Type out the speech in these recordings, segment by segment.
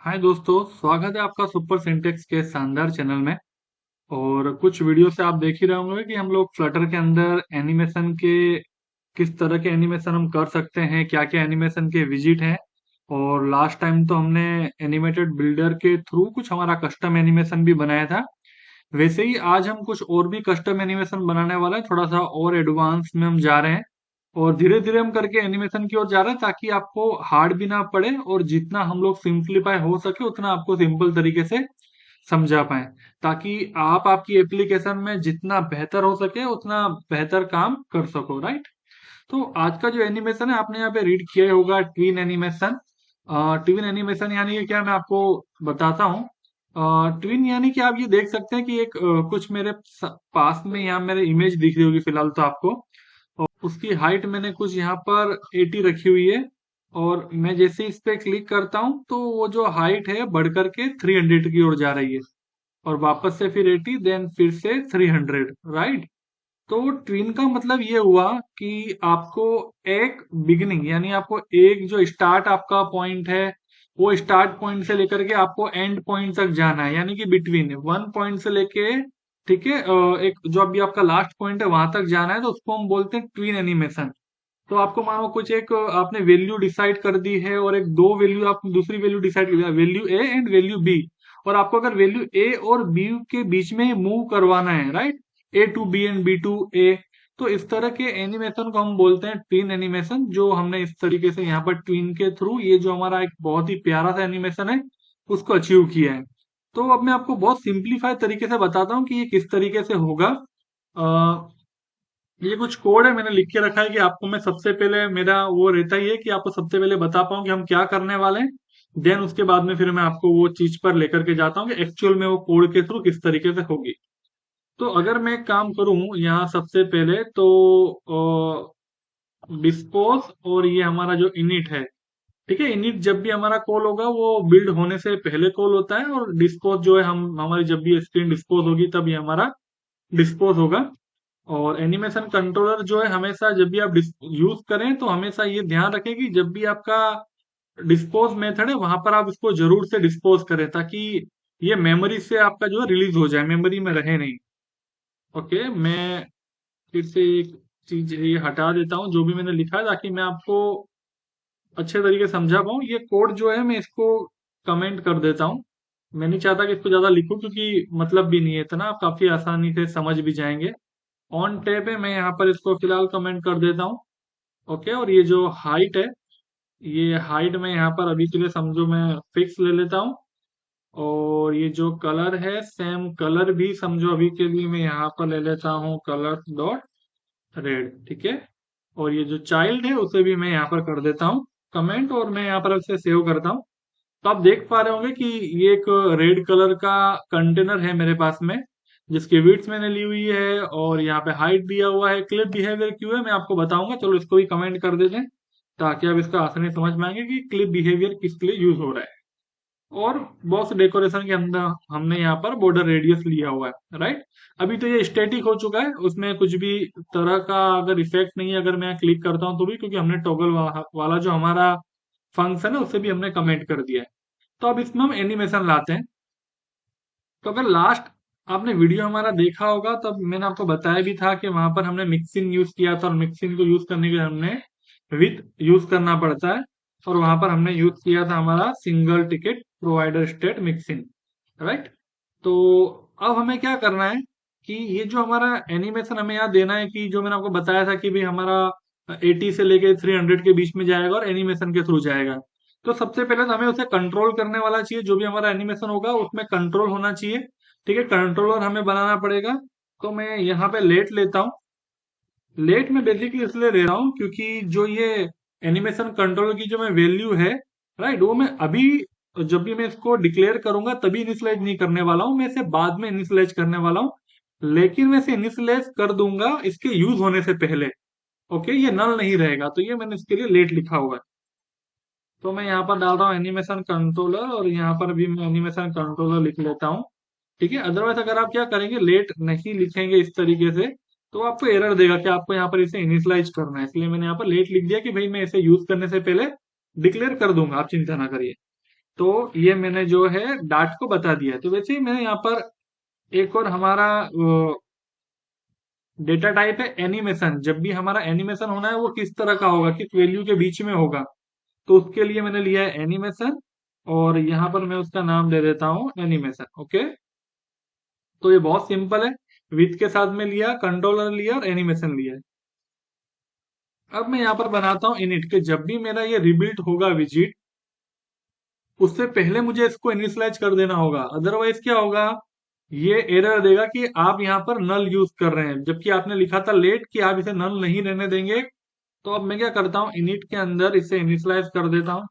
हाय दोस्तों, स्वागत है आपका सुपर सिंटेक्स के शानदार चैनल में। और कुछ वीडियो से आप देख ही रहे होंगे कि हम लोग फ्लटर के अंदर एनिमेशन के किस तरह के एनिमेशन हम कर सकते हैं, क्या क्या एनिमेशन के विजिट हैं। और लास्ट टाइम तो हमने एनिमेटेड बिल्डर के थ्रू कुछ हमारा कस्टम एनिमेशन भी बनाया था। वैसे ही आज हम कुछ और भी कस्टम एनिमेशन बनाने वाले हैं, थोड़ा सा और एडवांस में हम जा रहे हैं। और धीरे धीरे हम करके एनिमेशन की ओर जा रहे हैं ताकि आपको हार्ड भी ना पड़े और जितना हम लोग सिंप्लीफाई हो सके उतना आपको सिंपल तरीके से समझा पाए, ताकि आप आपकी एप्लीकेशन में जितना बेहतर हो सके उतना बेहतर काम कर सको, राइट। तो आज का जो एनिमेशन है आपने यहाँ पे रीड किया ही होगा, ट्विन एनिमेशन। ट्विन एनिमेशन यानी कि क्या, मैं आपको बताता हूँ। ट्विन यानी कि आप ये देख सकते हैं कि एक कुछ मेरे पास में यहाँ मेरे इमेज दिख रही होगी फिलहाल तो आपको। और उसकी हाइट मैंने कुछ यहाँ पर 80 रखी हुई है। और मैं जैसे इस पे क्लिक करता हूँ तो वो जो हाइट है बढ़ करके 300 की ओर जा रही है। और वापस से फिर 80, देन फिर से 300, राइट। तो ट्विन का मतलब ये हुआ कि आपको एक बिगिनिंग यानी आपको एक जो स्टार्ट आपका पॉइंट है वो स्टार्ट पॉइंट से लेकर के आपको एंड पॉइंट तक जाना है, यानी कि बिटवीन वन पॉइंट से लेके, ठीक है, एक जो अभी आपका लास्ट पॉइंट है वहां तक जाना है, तो उसको हम बोलते हैं ट्विन एनिमेशन। तो आपको मानो कुछ एक आपने वैल्यू डिसाइड कर दी है और एक दो वैल्यू आप दूसरी वैल्यू डिसाइड कर दिया, value A and value B. और आपको अगर वैल्यू ए और बी के बीच में मूव करवाना है, right, A to B and B to A. तो इस तरह के एनिमेशन को हम बोलते हैं ट्विन एनिमेशन, जो हमने इस तरीके से यहाँ पर ट्विन के थ्रू ये जो हमारा एक बहुत ही प्यारा सा एनिमेशन है उसको अचीव किया है। तो अब मैं आपको बहुत सिंप्लीफाइड तरीके से बताता हूँ कि ये किस तरीके से होगा। ये कुछ कोड है मैंने लिख के रखा है कि आपको मैं सबसे पहले, मेरा वो रहता ही है कि आपको सबसे पहले बता पाऊँ कि हम क्या करने वाले हैं। देन उसके बाद में फिर मैं आपको वो चीज पर लेकर के जाता हूँ कि एक्चुअल में वो कोड के थ्रू किस तरीके से होगी। तो अगर मैं एक काम करूं यहाँ सबसे पहले तो डिस्पोज, और ये हमारा जो इनिट है, ठीक है, इनिट जब भी हमारा कॉल होगा वो बिल्ड होने से पहले कॉल होता है। और डिस्पोज जो है, हम हमारी जब भी स्क्रीन डिस्पोज होगी तब ये हमारा डिस्पोज होगा। और एनिमेशन कंट्रोलर जो है, हमेशा जब भी आप यूज करें तो हमेशा ये ध्यान रखें कि जब भी आपका डिस्पोज मेथड है वहां पर आप इसको जरूर से डिस्पोज करें, ताकि ये मेमोरी से आपका जो है रिलीज हो जाए, मेमोरी में रहे नहीं। ओके, मैं फिर से एक चीज ये हटा देता हूँ जो भी मैंने लिखा है, ताकि मैं आपको अच्छे तरीके से समझा पाऊँ। ये कोड जो है मैं इसको कमेंट कर देता हूँ। मैं नहीं चाहता कि इसको ज्यादा लिखूं क्योंकि मतलब भी नहीं है इतना, आप काफी आसानी से समझ भी जाएंगे। ऑन टैब है, मैं यहाँ पर इसको फिलहाल कमेंट कर देता हूँ। ओके, और ये जो हाइट है, ये हाइट में यहाँ पर अभी के लिए समझो मैं फिक्स ले लेता हूँ। और ये जो कलर है, सेम कलर भी समझो अभी के लिए मैं यहाँ पर ले लेता हूँ, कलर डॉट रेड, ठीक है। और ये जो चाइल्ड है उसे भी मैं यहाँ पर कर देता हूँ कमेंट, और मैं यहाँ पर इसे सेव करता हूँ। तो आप देख पा रहे होंगे कि ये एक रेड कलर का कंटेनर है मेरे पास में, जिसकी विड्थ मैंने ली हुई है और यहाँ पे हाइट दिया हुआ है। क्लिप बिहेवियर क्यों है मैं आपको बताऊंगा, चलो इसको भी कमेंट कर देते हैं ताकि आप इसका आसानी से समझ में आएंगे कि क्लिप बिहेवियर किस लिए यूज हो रहा है। और बॉक्स डेकोरेशन के अंदर हमने यहाँ पर बॉर्डर रेडियस लिया हुआ है, राइट। अभी तो ये स्टैटिक हो चुका है, उसमें कुछ भी तरह का अगर इफेक्ट नहीं है अगर मैं क्लिक करता हूँ तो भी, क्योंकि हमने टॉगल वाला जो हमारा फंक्शन है उसे भी हमने कमेंट कर दिया है। तो अब इसमें हम एनिमेशन लाते हैं। तो अगर लास्ट आपने वीडियो हमारा देखा होगा तब मैंने आपको बताया भी था कि वहां पर हमने मिक्सिंग यूज किया था, और मिक्सिंग को यूज करने के लिए हमने विथ यूज करना पड़ता है। और वहां पर हमने यूज किया था हमारा single ticket provider state mixing, right. तो अब हमें क्या करना है कि ये जो हमारा एनिमेशन हमें यहाँ देना है, कि जो मैंने आपको बताया था कि भाई हमारा 80 से लेके 300 के बीच में जाएगा और एनिमेशन के थ्रू जाएगा। तो सबसे पहले तो हमें उसे कंट्रोल करने वाला चाहिए, जो भी हमारा एनिमेशन होगा उसमें कंट्रोल होना चाहिए, ठीक है। कंट्रोलर हमें बनाना पड़ेगा। तो मैं यहाँ पे लेट लेता हूँ। लेट में बेसिकली इसलिए ले रहा हूँ क्योंकि जो ये एनिमेशन कंट्रोलर की जो मैं वैल्यू है, राइट, वो मैं अभी जब भी मैं इसको डिक्लेयर करूंगा तभी इनिशियलाइज नहीं करने वाला हूँ, मैं इसे बाद में इनिशियलाइज करने वाला हूँ। लेकिन मैं इसे इनिशियलाइज कर दूंगा इसके यूज होने से पहले। ओके, ये नल नहीं रहेगा, तो ये मैंने इसके लिए लेट लिखा हुआ है। तो मैं यहाँ पर डाल रहा हूँ एनिमेशन कंट्रोलर, और यहाँ पर भी मैं एनिमेशन कंट्रोलर लिख लेता हूँ, ठीक है। अदरवाइज अगर आप क्या करेंगे, लेट नहीं लिखेंगे इस तरीके से तो आपको एरर देगा कि आपको यहाँ पर इसे इनिशियलाइज करना है। इसलिए मैंने यहाँ पर लेट लिख दिया कि भाई मैं इसे यूज करने से पहले डिक्लेयर कर दूंगा, आप चिंता ना करिए। तो ये मैंने जो है डार्ट को बता दिया है। तो वैसे ही मैंने यहाँ पर एक और हमारा डेटा टाइप है एनिमेशन। जब भी हमारा एनिमेशन होना है वो किस तरह का होगा, किस वैल्यू के बीच में होगा, तो उसके लिए मैंने लिया है एनिमेशन, और यहाँ पर मैं उसका नाम दे देता हूँ एनिमेशन। ओके, तो ये बहुत सिंपल है। विथ के साथ में लिया, कंट्रोलर लिया और एनिमेशन लिया है। अब मैं यहाँ पर बनाता हूँ इनिट के जब भी मेरा ये रिबिल्ड होगा विजिट, उससे पहले मुझे इसको इनिशियलाइज कर देना होगा। अदरवाइज क्या होगा, ये एरर देगा कि आप यहाँ पर नल यूज कर रहे हैं, जबकि आपने लिखा था लेट कि आप इसे नल नहीं रहने देंगे। तो अब मैं क्या करता हूँ, इनिट के अंदर इसे इनिशियलाइज कर देता हूँ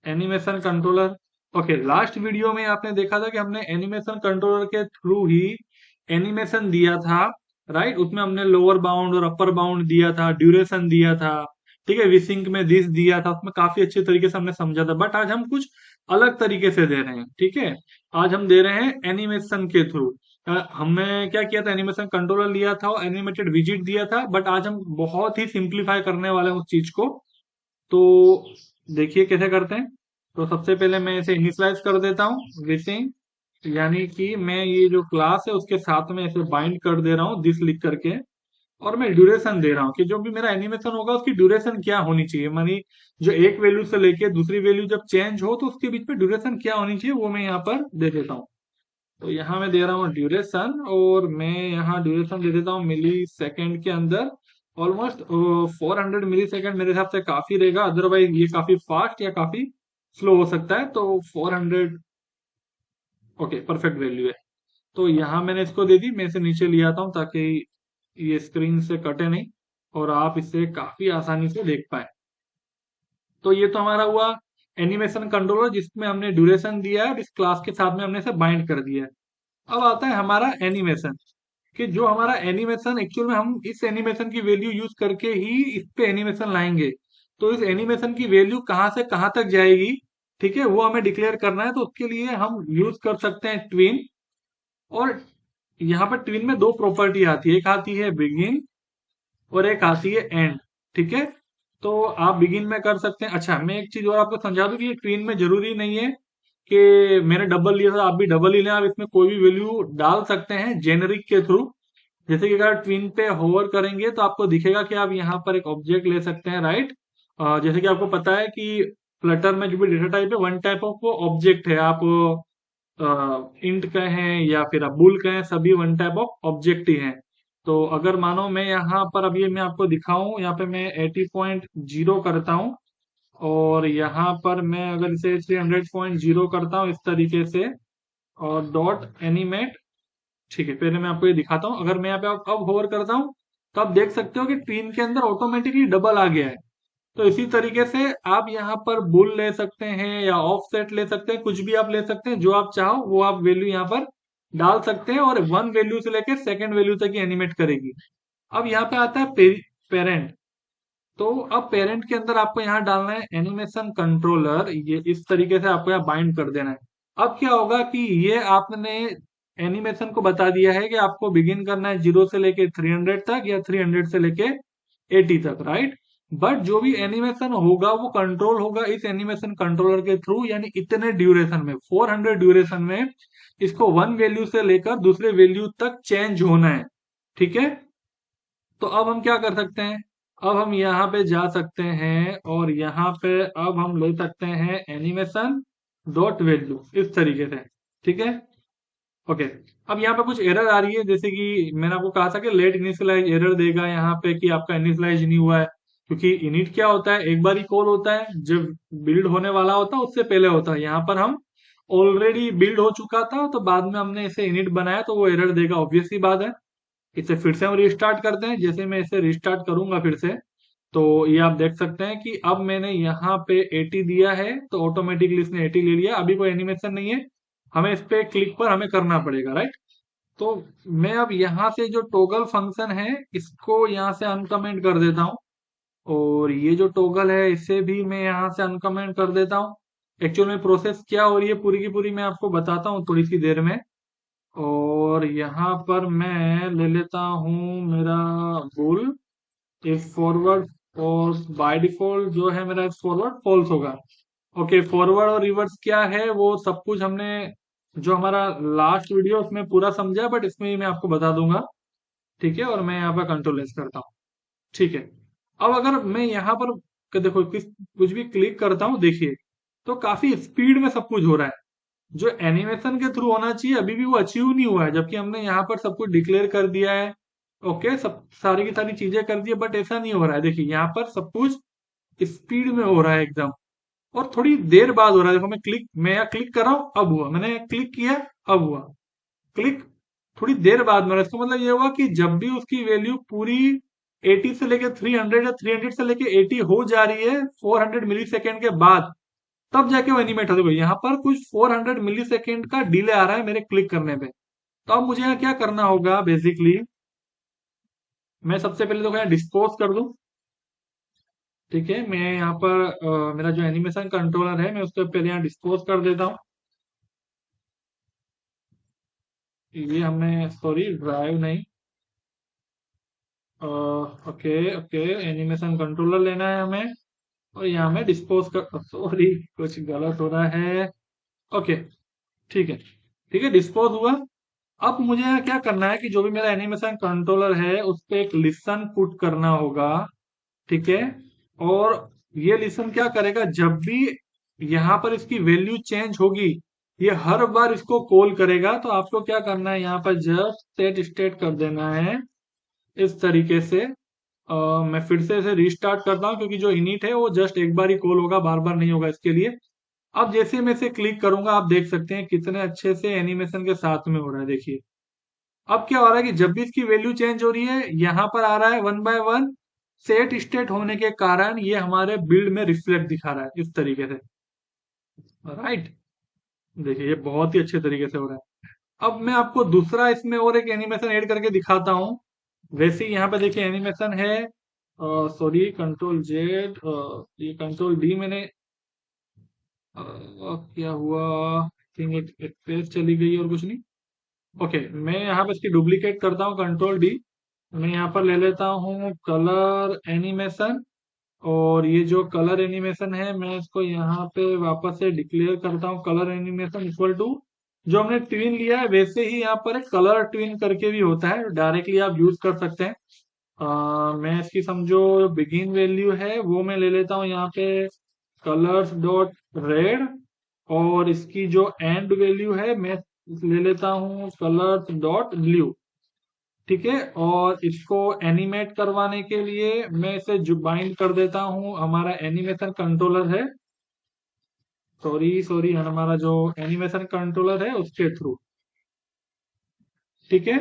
animation controller. Okay, last video में आपने देखा था कि हमने एनिमेशन कंट्रोलर के थ्रू ही एनिमेशन दिया था, राइट। उसमें हमने लोअर बाउंड और अपर बाउंड दिया था, ड्यूरेशन दिया था, ठीक है, विसिंक में दिस दिया था, उसमें काफी अच्छे तरीके से हमने समझा था। बट आज हम कुछ अलग तरीके से दे रहे हैं, ठीक है। आज हम दे रहे हैं एनिमेशन के थ्रू। हमने क्या किया था, एनिमेशन कंट्रोलर लिया था और एनिमेटेड विजिट दिया था, बट आज हम बहुत ही सिंप्लीफाई करने वाले हैं उस चीज को। तो देखिए कैसे करते हैं। तो सबसे पहले मैं इसे इनिशियलाइज कर देता हूँ विसिंग, यानी कि मैं ये जो क्लास है उसके साथ में इसे बाइंड कर दे रहा हूँ दिस लिख करके, और मैं ड्यूरेशन दे रहा हूँ कि जो भी मेरा एनिमेशन होगा उसकी ड्यूरेशन क्या होनी चाहिए, मानी जो एक वैल्यू से लेके दूसरी वैल्यू जब चेंज हो तो उसके बीच में ड्यूरेशन क्या होनी चाहिए वो मैं यहाँ पर दे देता हूँ। तो यहाँ मैं दे रहा हूँ ड्यूरेशन, और मैं यहाँ ड्यूरेशन दे देता हूँ मिली सेकेंड के अंदर। ऑलमोस्ट 400 मिली सेकेंड मेरे हिसाब से काफी रहेगा, अदरवाइज ये काफी फास्ट या काफी स्लो हो सकता है। तो 400 ओके, परफेक्ट वैल्यू है। तो यहाँ मैंने इसको दे दी, मैं इसे नीचे ले आता हूँ ताकि ये स्क्रीन से कटे नहीं और आप इसे काफी आसानी से देख पाए। तो ये तो हमारा हुआ एनिमेशन कंट्रोलर जिसमें हमने ड्यूरेशन दिया है और इस क्लास के साथ में हमने इसे बाइंड कर दिया है। अब आता है हमारा एनिमेशन, कि जो हमारा एनिमेशन एक्चुअल में हम इस एनिमेशन की वैल्यू यूज करके ही इस पे एनिमेशन लाएंगे। तो इस एनिमेशन की वैल्यू कहाँ से कहाँ तक जाएगी, ठीक है, वो हमें डिक्लेयर करना है। तो उसके लिए हम यूज कर सकते हैं ट्विन, और यहाँ पर ट्विन में दो प्रॉपर्टी आती है, एक आती है बिगिन और एक आती है एंड, ठीक है। तो आप बिगिन में कर सकते हैं। अच्छा, मैं एक चीज और आपको समझा दूं कि ये ट्विन में जरूरी नहीं है कि मैंने डबल लिया था आप भी डबल ही लें, आप इसमें कोई भी वैल्यू डाल सकते हैं जेनरिक के थ्रू। जैसे कि अगर ट्विन पे होवर करेंगे तो आपको दिखेगा कि आप यहाँ पर एक ऑब्जेक्ट ले सकते हैं, राइट। जैसे कि आपको पता है कि फ्लटर में जो भी डेटा टाइप है वन टाइप ऑफ वो ऑब्जेक्ट है, आप इंट कहें या फिर आप बुल कहें, सभी वन टाइप ऑफ ऑब्जेक्ट ही हैं। तो अगर मानो मैं यहाँ पर अभी मैं आपको दिखाऊं, यहाँ पे मैं 80.0 करता हूँ, और यहाँ पर मैं अगर इसे 300.0 करता हूँ इस तरीके से, और डॉट एनिमेट, ठीक है, पहले मैं आपको ये दिखाता हूँ। अगर मैं यहाँ पे अब होवर करता हूँ तो आप देख सकते हो कि ट्वीन के अंदर ऑटोमेटिकली डबल आ गया है। तो इसी तरीके से आप यहाँ पर बुल ले सकते हैं या ऑफसेट ले सकते हैं, कुछ भी आप ले सकते हैं, जो आप चाहो वो आप वैल्यू यहाँ पर डाल सकते हैं, और वन वैल्यू से लेकर सेकंड वैल्यू तक ही एनिमेट करेगी। अब यहाँ पे आता है पेरेंट। तो अब पेरेंट के अंदर आपको यहाँ डालना है एनिमेशन कंट्रोलर, ये इस तरीके से आपको यहाँ बाइंड कर देना है। अब क्या होगा कि ये आपने एनिमेशन को बता दिया है कि आपको बिगिन करना है 0 से लेके 300 तक या 300 से लेके 80 तक, राइट। बट जो भी एनिमेशन होगा वो कंट्रोल होगा इस एनिमेशन कंट्रोलर के थ्रू, यानी इतने ड्यूरेशन में 400 ड्यूरेशन में इसको वन वैल्यू से लेकर दूसरे वैल्यू तक चेंज होना है, ठीक है। तो अब हम क्या कर सकते हैं, अब हम यहाँ पे जा सकते हैं और यहाँ पे अब हम ले सकते हैं एनिमेशन डॉट वैल्यू इस तरीके से, ठीक है। ओके, अब यहाँ पे कुछ एरर आ रही है, जैसे कि मैंने आपको कहा था कि लेट इनिशियलाइज एरर देगा यहाँ पे कि आपका इनिशियलाइज नहीं हुआ है, क्योंकि इनिट क्या होता है, एक बार ही कॉल होता है, जब बिल्ड होने वाला होता है उससे पहले होता है। यहाँ पर हम ऑलरेडी बिल्ड हो चुका था तो बाद में हमने इसे इनिट बनाया तो वो एरर देगा, ऑब्वियस सी बात है। इसे फिर से हम रिस्टार्ट करते हैं। जैसे मैं इसे रिस्टार्ट करूंगा फिर से, तो ये आप देख सकते हैं कि अब मैंने यहाँ पे 80 दिया है तो ऑटोमेटिकली इसने 80 ले लिया, अभी कोई एनिमेशन नहीं है, हमें इस पे क्लिक पर हमें करना पड़ेगा, राइट। तो मैं अब यहाँ से जो टोगल फंक्शन है इसको यहाँ से अनकमेंट कर देता हूँ, और ये जो टोगल है इसे भी मैं यहाँ से अनकमेंट कर देता हूँ। एक्चुअल में प्रोसेस क्या हो रही है पूरी की पूरी मैं आपको बताता हूँ थोड़ी सी देर में। और यहाँ पर मैं ले लेता हूँ मेरा बुल इफ फॉरवर्ड, और बाय डिफॉल्ट जो है मेरा इफ फॉरवर्ड फॉल्स होगा। ओके, फॉरवर्ड और रिवर्स क्या है वो सब कुछ हमने जो हमारा लास्ट वीडियो उसमें पूरा समझा, बट इसमें मैं आपको बता दूंगा। ठीक है, और मैं यहाँ पर कंट्रोल एस करता हूँ। ठीक है, अब अगर मैं यहाँ पर देखो कुछ भी क्लिक करता हूँ, देखिए तो काफी स्पीड में सब कुछ हो रहा है। जो एनिमेशन के थ्रू होना चाहिए अभी भी वो अचीव नहीं हुआ है, जबकि हमने यहाँ पर सब कुछ डिक्लेयर कर दिया है। ओके, सब सारी की सारी चीजें कर दी है, बट ऐसा नहीं हो रहा है। देखिए यहाँ पर सब कुछ स्पीड में हो रहा है एकदम, और थोड़ी देर बाद हो रहा है। देखो मैं यहाँ क्लिक कर रहा हूँ, अब हुआ, मैंने क्लिक किया, अब हुआ, क्लिक थोड़ी देर बाद में। इसका मतलब ये हुआ कि जब भी उसकी वैल्यू पूरी 80 से लेके 300 या 300 से लेके 80 हो जा रही है 400 मिली सेकेंड के बाद, तब जाके वो एनिमेट हो। देखो यहाँ पर कुछ 400 मिली सेकेंड का डिले आ रहा है मेरे क्लिक करने पे। तो अब मुझे यहाँ क्या करना होगा, बेसिकली मैं सबसे पहले तो यहाँ डिस्पोज कर दूं। ठीक है, मैं यहाँ पर मेरा जो एनिमेशन कंट्रोलर है मैं उसको पहले यहाँ डिस्पोज कर देता हूँ। ये हमें, सॉरी, ड्राइव नहीं, ओके ओके, एनिमेशन कंट्रोलर लेना है हमें, और यहाँ में डिस्पोज कर, सॉरी कुछ गलत हो रहा है। ओके, ठीक है, ठीक है, डिस्पोज हुआ। अब मुझे यहाँ क्या करना है कि जो भी मेरा एनिमेशन कंट्रोलर है उस पे एक लिसन पुट करना होगा। ठीक है, और ये लिसन क्या करेगा, जब भी यहाँ पर इसकी वैल्यू चेंज होगी ये हर बार इसको कॉल करेगा। तो आपको क्या करना है, यहाँ पर जस्ट सेट स्टेट कर देना है इस तरीके से। मैं फिर से इसे रीस्टार्ट करता हूँ, क्योंकि जो इनिट है वो जस्ट एक बार ही कॉल होगा, बार बार नहीं होगा इसके लिए। अब जैसे मैं इसे क्लिक करूंगा आप देख सकते हैं कितने अच्छे से एनिमेशन के साथ में हो रहा है। देखिए अब क्या हो रहा है कि जब भी इसकी वैल्यू चेंज हो रही है यहाँ पर आ रहा है 1 बाय 1 सेट स्टेट होने के कारण ये हमारे बिल्ड में रिफ्लेक्ट दिखा रहा है इस तरीके से। राइट, देखिए ये बहुत ही अच्छे तरीके से हो रहा है। अब मैं आपको दूसरा इसमें और एक एनिमेशन ऐड करके दिखाता हूँ। वैसे ही यहाँ पे देखिए एनिमेशन है, सॉरी कंट्रोल जेड, ये कंट्रोल डी मैंने, क्या हुआ, थिंक एक पेज चली गई और कुछ नहीं। ओके, मैं यहाँ पे इसकी डुप्लीकेट करता हूँ, कंट्रोल डी। मैं यहाँ पर ले लेता हूँ कलर एनिमेशन, और ये जो कलर एनिमेशन है मैं इसको यहाँ पे वापस से डिक्लेयर करता हूँ, कलर एनिमेशन इक्वल टू जो हमने ट्विन लिया है वैसे ही यहाँ पर एक कलर ट्विन करके भी होता है, डायरेक्टली आप यूज कर सकते हैं। मैं इसकी समझो बिगिन वैल्यू है वो मैं ले लेता हूँ यहाँ पे कलर्स डॉट रेड, और इसकी जो एंड वैल्यू है मैं ले लेता हूँ कलर्स डॉट ब्लू। ठीक है, और इसको एनिमेट करवाने के लिए मैं इसे जो बाइंड कर देता हूँ हमारा एनिमेशन कंट्रोलर है, सॉरी सॉरी, हमारा जो एनिमेशन कंट्रोलर है उसके थ्रू। ठीक है,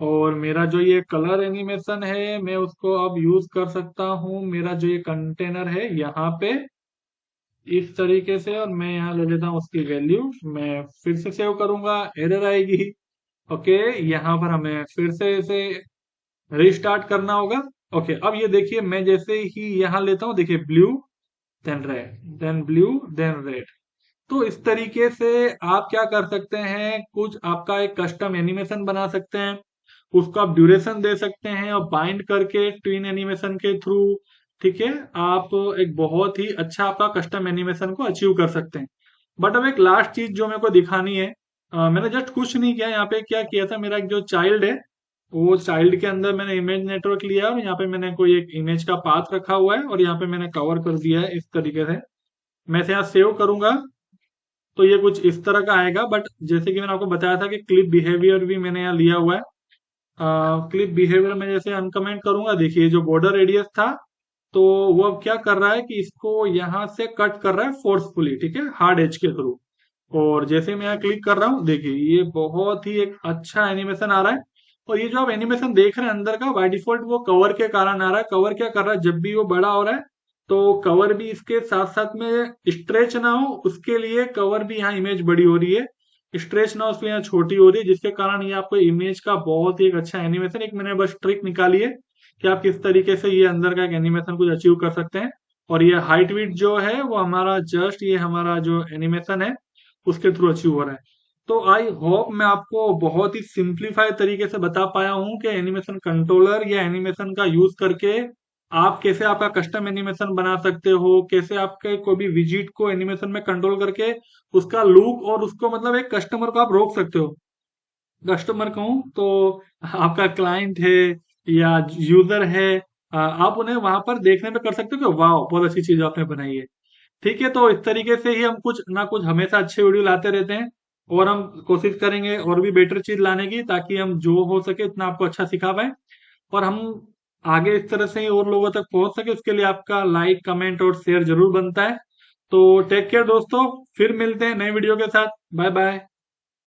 और मेरा जो ये कलर एनिमेशन है मैं उसको अब यूज कर सकता हूँ मेरा जो ये कंटेनर है यहाँ पे इस तरीके से, और मैं यहाँ ले लेता हूँ उसकी वैल्यू। मैं फिर से सेव करूंगा, एरर आएगी। ओके, यहाँ पर हमें फिर से इसे रिस्टार्ट करना होगा। ओके, अब ये देखिए मैं जैसे ही यहाँ लेता हूँ, देखिए blue then red then blue then red. तो इस तरीके से आप क्या कर सकते हैं, कुछ आपका एक कस्टम एनिमेशन बना सकते हैं, उसको आप ड्यूरेशन दे सकते हैं और बाइंड करके ट्विन एनिमेशन के थ्रू। ठीक है, आप एक बहुत ही अच्छा आपका कस्टम एनिमेशन को अचीव कर सकते हैं। बट अब एक लास्ट चीज जो मेरे को दिखानी है, मैंने जस्ट कुछ नहीं किया, यहाँ पे क्या किया था, मेरा एक जो चाइल्ड है वो चाइल्ड के अंदर मैंने इमेज नेटवर्क लिया और यहाँ पे मैंने कोई एक इमेज का पाथ रखा हुआ है और यहाँ पे मैंने कवर कर दिया है इस तरीके से। मैं इसे यहाँ सेव करूंगा तो ये कुछ इस तरह का आएगा, बट जैसे कि मैंने आपको बताया था कि क्लिप बिहेवियर भी मैंने यहाँ लिया हुआ है। क्लिप बिहेवियर में जैसे अनकमेंट करूंगा, देखिए जो बॉर्डर रेडियस था तो वो अब क्या कर रहा है कि इसको यहाँ से कट कर रहा है फोर्सफुली, ठीक है, हार्ड एज के थ्रू। और जैसे मैं यहाँ क्लिक कर रहा हूँ देखिए ये बहुत ही एक अच्छा एनिमेशन आ रहा है। और ये जो आप एनिमेशन देख रहे हैं अंदर का बाय डिफॉल्ट वो कवर के कारण आ रहा है। कवर क्या कर रहा है, जब भी वो बड़ा हो रहा है तो कवर भी इसके साथ साथ में स्ट्रेच ना हो उसके लिए कवर भी यहाँ इमेज बड़ी हो रही है, स्ट्रेच ना हो उसके लिए यहाँ छोटी हो रही है, जिसके कारण ये आपको इमेज का बहुत ही एक अच्छा एनिमेशन, एक मैंने बस ट्रिक निकाली है कि आप किस तरीके से ये अंदर का एक एनिमेशन कुछ अचीव कर सकते हैं। और ये हाइट विड्थ जो है वो हमारा जस्ट ये हमारा जो एनिमेशन है उसके थ्रू अचीव हो रहा है। तो आई होप मैं आपको बहुत ही सिंप्लीफाइड तरीके से बता पाया हूँ कि एनिमेशन कंट्रोलर या एनिमेशन का यूज करके आप कैसे आपका कस्टम एनिमेशन बना सकते हो, कैसे आपके कोई भी विजिट को एनिमेशन में कंट्रोल करके उसका लुक और उसको मतलब एक कस्टमर को आप रोक सकते हो। कस्टमर कहूँ तो आपका क्लाइंट है या यूजर है, आप उन्हें वहां पर देखने पे कर सकते हो कि वाह बहुत अच्छी चीज आपने बनाई है। ठीक है, तो इस तरीके से ही हम कुछ ना कुछ हमेशा अच्छे वीडियो लाते रहते हैं, और हम कोशिश करेंगे और भी बेटर चीज लाने की, ताकि हम जो हो सके इतना आपको अच्छा सिखा पाए, और हम आगे इस तरह से ही और लोगों तक पहुंच सके, उसके लिए आपका लाइक कमेंट और शेयर जरूर बनता है। तो टेक केयर दोस्तों, फिर मिलते हैं नए वीडियो के साथ। Bye bye.